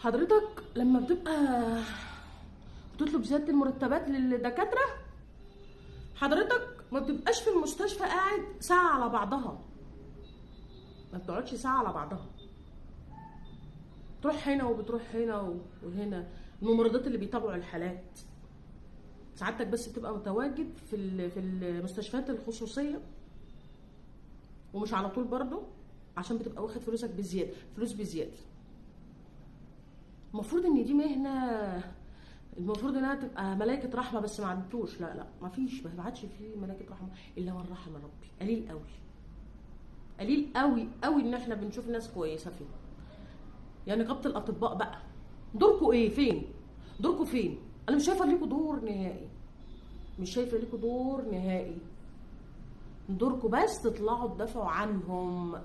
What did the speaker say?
حضرتك لما بتطلب زياده المرتبات للدكاتره، حضرتك ما بتبقاش في المستشفى قاعد ساعه على بعضها، ما بتقعدش ساعه على بعضها، تروح هنا وبتروح هنا وهنا. الممرضات اللي بيتابعوا الحالات سعادتك بس بتبقى متواجد في المستشفيات الخصوصيه، ومش على طول برضه، عشان بتبقى واخد فلوسك بزياده، فلوس بزياده. المفروض ان دي مهنه، المفروض انها تبقى ملائكه رحمه، بس ما عدتوش. لا لا، ما فيش، ما بعدش فيه ملائكه رحمه الا من رحم ربي. قليل قوي، قليل قوي قوي ان احنا بنشوف ناس كويسه فيه. يعني نقابه الاطباء بقى، دوركم ايه؟ فين دوركم؟ فين؟ انا مش شايفه ليكوا دور نهائي، مش شايفه ليكوا دور نهائي. دوركم بس تطلعوا تدافعوا عنهم.